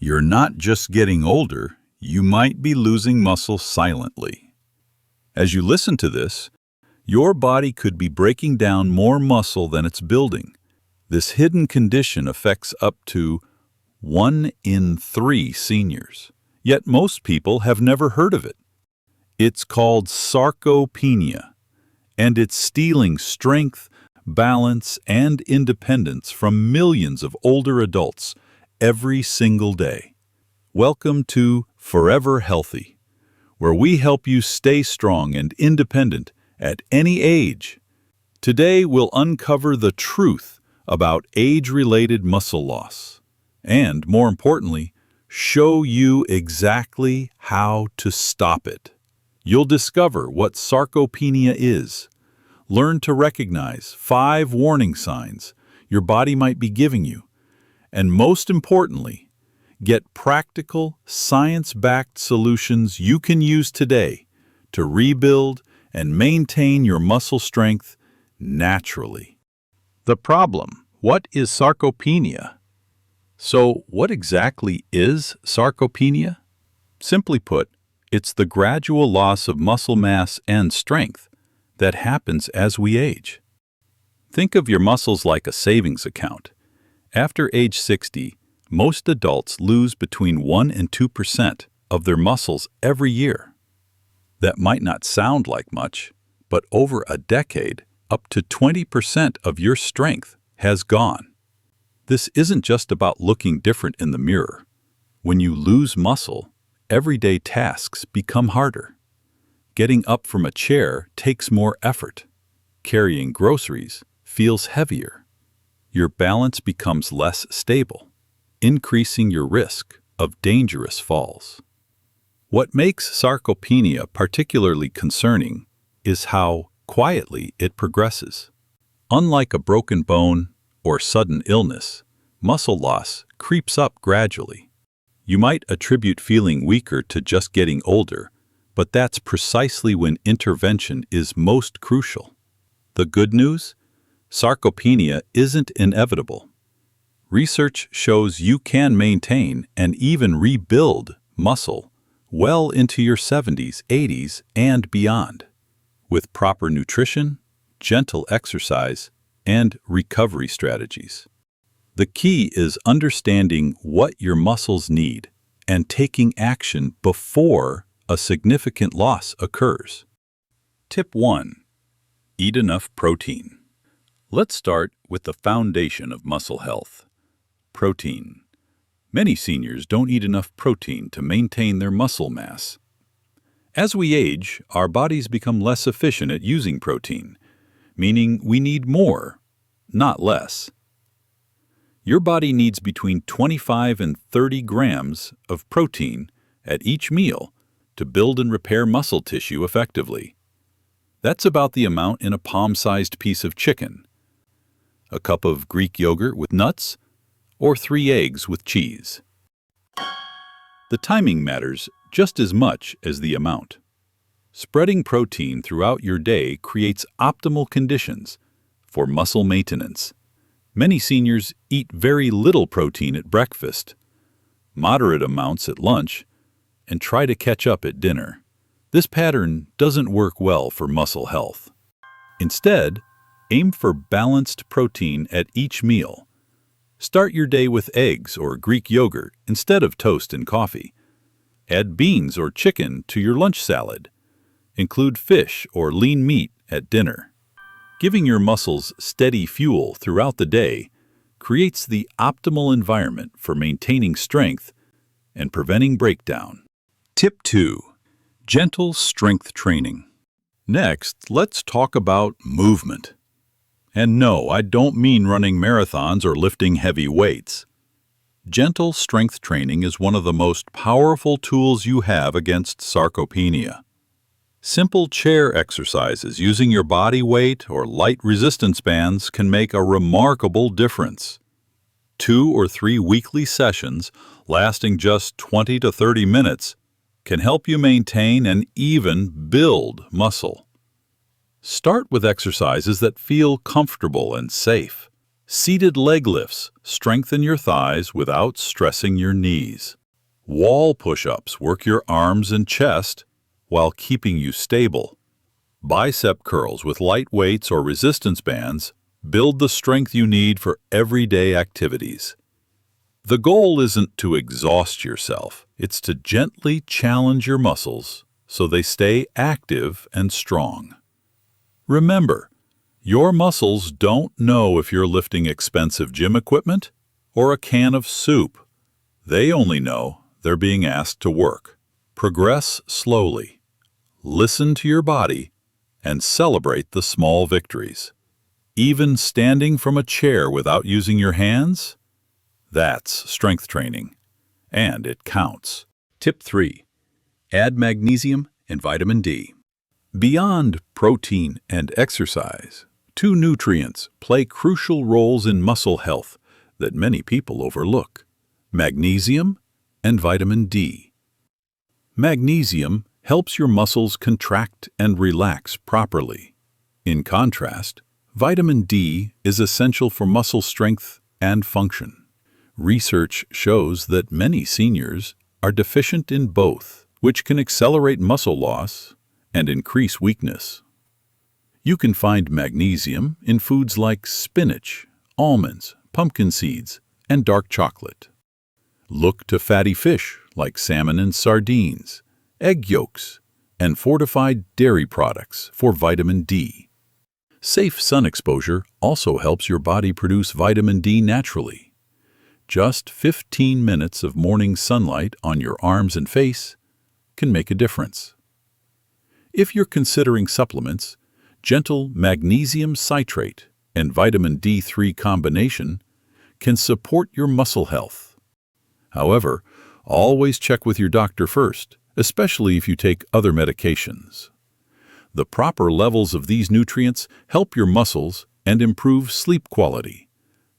You're not just getting older, you might be losing muscle silently. As you listen to this, your body could be breaking down more muscle than it's building. This hidden condition affects up to 1 in 3 seniors, yet most people have never heard of it. It's called sarcopenia, and it's stealing strength, balance, and independence from millions of older adults every single day. Welcome to Forever Healthy, where we help you stay strong and independent at any age. Today we'll uncover the truth about age-related muscle loss, and more importantly, show you exactly how to stop it. You'll discover what sarcopenia is, learn to recognize 5 warning signs your body might be giving you, and most importantly, get practical, science-backed solutions you can use today to rebuild and maintain your muscle strength naturally. The problem: what is sarcopenia? So, what exactly is sarcopenia? Simply put, it's the gradual loss of muscle mass and strength that happens as we age. Think of your muscles like a savings account. After age 60, most adults lose between 1 and 2% of their muscles every year. That might not sound like much, but over a decade, up to 20% of your strength has gone. This isn't just about looking different in the mirror. When you lose muscle, everyday tasks become harder. Getting up from a chair takes more effort. Carrying groceries feels heavier. Your balance becomes less stable, increasing your risk of dangerous falls. What makes sarcopenia particularly concerning is how quietly it progresses. Unlike a broken bone or sudden illness, muscle loss creeps up gradually. You might attribute feeling weaker to just getting older, but that's precisely when intervention is most crucial. The good news? Sarcopenia isn't inevitable. Research shows you can maintain and even rebuild muscle well into your 70s, 80s, and beyond, with proper nutrition, gentle exercise, and recovery strategies. The key is understanding what your muscles need and taking action before a significant loss occurs. Tip 1. Eat enough protein. Let's start with the foundation of muscle health: protein. Many seniors don't eat enough protein to maintain their muscle mass. As we age, our bodies become less efficient at using protein, meaning we need more, not less. Your body needs between 25 and 30 grams of protein at each meal to build and repair muscle tissue effectively. That's about the amount in a palm-sized piece of chicken, a cup of Greek yogurt with nuts, or 3 eggs with cheese. The timing matters just as much as the amount. Spreading protein throughout your day creates optimal conditions for muscle maintenance. Many seniors eat very little protein at breakfast, moderate amounts at lunch, and try to catch up at dinner. This pattern doesn't work well for muscle health. Instead, aim for balanced protein at each meal. Start your day with eggs or Greek yogurt instead of toast and coffee. Add beans or chicken to your lunch salad. Include fish or lean meat at dinner. Giving your muscles steady fuel throughout the day creates the optimal environment for maintaining strength and preventing breakdown. Tip 2. Gentle strength training. Next, let's talk about movement. And no, I don't mean running marathons or lifting heavy weights. Gentle strength training is one of the most powerful tools you have against sarcopenia. Simple chair exercises using your body weight or light resistance bands can make a remarkable difference. 2 or 3 weekly sessions lasting just 20 to 30 minutes can help you maintain and even build muscle. Start with exercises that feel comfortable and safe. Seated leg lifts strengthen your thighs without stressing your knees. Wall push-ups work your arms and chest while keeping you stable. Bicep curls with light weights or resistance bands build the strength you need for everyday activities. The goal isn't to exhaust yourself, it's to gently challenge your muscles so they stay active and strong. Remember, your muscles don't know if you're lifting expensive gym equipment or a can of soup. They only know they're being asked to work. Progress slowly. Listen to your body and celebrate the small victories. Even standing from a chair without using your hands? That's strength training, and it counts. Tip 3. Add magnesium and vitamin D. Beyond protein and exercise, two nutrients play crucial roles in muscle health that many people overlook: magnesium and vitamin D. Magnesium helps your muscles contract and relax properly. In contrast, vitamin D is essential for muscle strength and function. Research shows that many seniors are deficient in both, which can accelerate muscle loss and increase weakness. You can find magnesium in foods like spinach, almonds, pumpkin seeds, and dark chocolate. Look to fatty fish like salmon and sardines, egg yolks, and fortified dairy products for vitamin D. Safe sun exposure also helps your body produce vitamin D naturally. Just 15 minutes of morning sunlight on your arms and face can make a difference. If you're considering supplements, gentle magnesium citrate and vitamin D3 combination can support your muscle health. However, always check with your doctor first, especially if you take other medications. The proper levels of these nutrients help your muscles and improve sleep quality,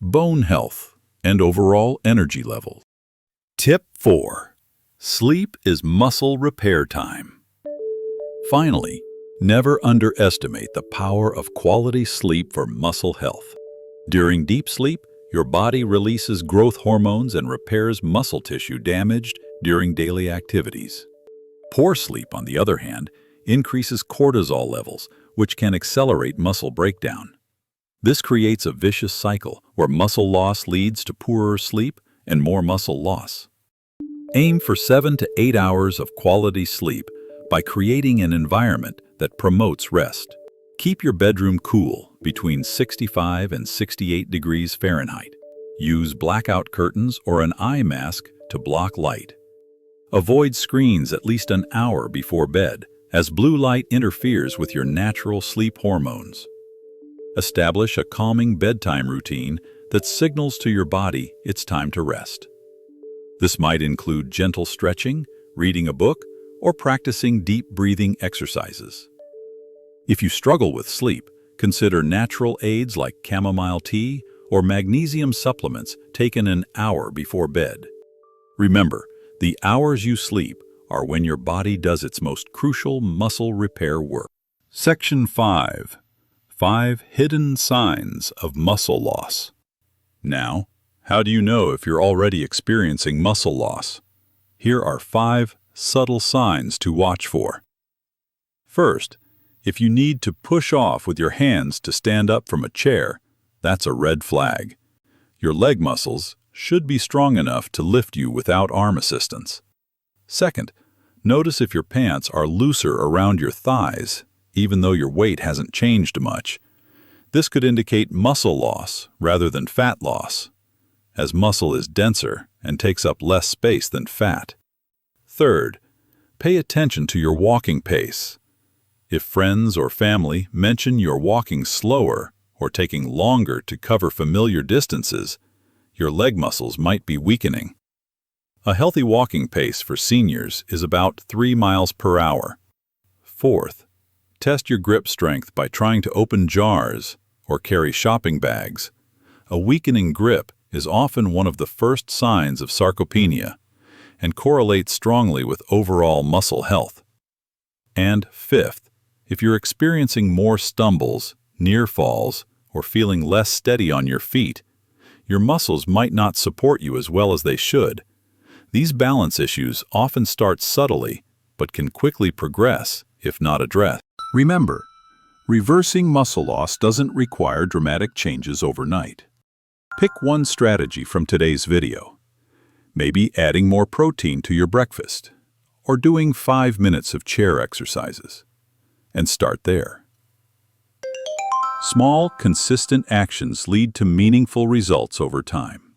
bone health, and overall energy levels. Tip 4. Sleep is muscle repair time. Finally, never underestimate the power of quality sleep for muscle health. During deep sleep, your body releases growth hormones and repairs muscle tissue damaged during daily activities. Poor sleep, on the other hand, increases cortisol levels, which can accelerate muscle breakdown. This creates a vicious cycle where muscle loss leads to poorer sleep and more muscle loss. Aim for 7 to 8 hours of quality sleep by creating an environment that promotes rest. Keep your bedroom cool, between 65 and 68 degrees Fahrenheit. Use blackout curtains or an eye mask to block light. Avoid screens at least an hour before bed, as blue light interferes with your natural sleep hormones. Establish a calming bedtime routine that signals to your body it's time to rest. This might include gentle stretching, reading a book, or practicing deep breathing exercises. If you struggle with sleep, consider natural aids like chamomile tea or magnesium supplements taken an hour before bed. Remember, the hours you sleep are when your body does its most crucial muscle repair work. Section 5. 5 Hidden Signs of Muscle Loss. Now, how do you know if you're already experiencing muscle loss? Here are 5 subtle signs to watch for. First, if you need to push off with your hands to stand up from a chair, that's a red flag. Your leg muscles should be strong enough to lift you without arm assistance. Second, notice if your pants are looser around your thighs, even though your weight hasn't changed much. This could indicate muscle loss rather than fat loss, as muscle is denser and takes up less space than fat. Third, pay attention to your walking pace. If friends or family mention you're walking slower or taking longer to cover familiar distances, your leg muscles might be weakening. A healthy walking pace for seniors is about 3 miles per hour. Fourth, test your grip strength by trying to open jars or carry shopping bags. A weakening grip is often one of the first signs of sarcopenia and correlates strongly with overall muscle health. And fifth, if you're experiencing more stumbles, near falls, or feeling less steady on your feet, your muscles might not support you as well as they should. These balance issues often start subtly, but can quickly progress if not addressed. Remember, reversing muscle loss doesn't require dramatic changes overnight. Pick one strategy from today's video. Maybe adding more protein to your breakfast, or doing 5 minutes of chair exercises, and start there. Small, consistent actions lead to meaningful results over time.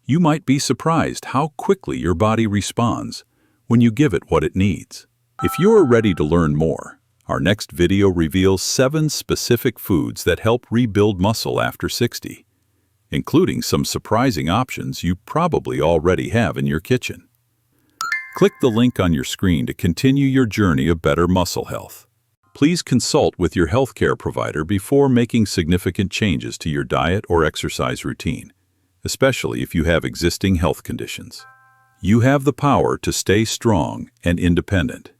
You might be surprised how quickly your body responds when you give it what it needs. If you're ready to learn more, our next video reveals 7 specific foods that help rebuild muscle after 60, including some surprising options you probably already have in your kitchen. Click the link on your screen to continue your journey of better muscle health. Please consult with your healthcare provider before making significant changes to your diet or exercise routine, especially if you have existing health conditions. You have the power to stay strong and independent.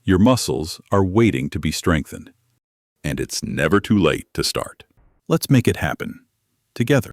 Your muscles are waiting to be strengthened, and it's never too late to start. Let's make it happen together.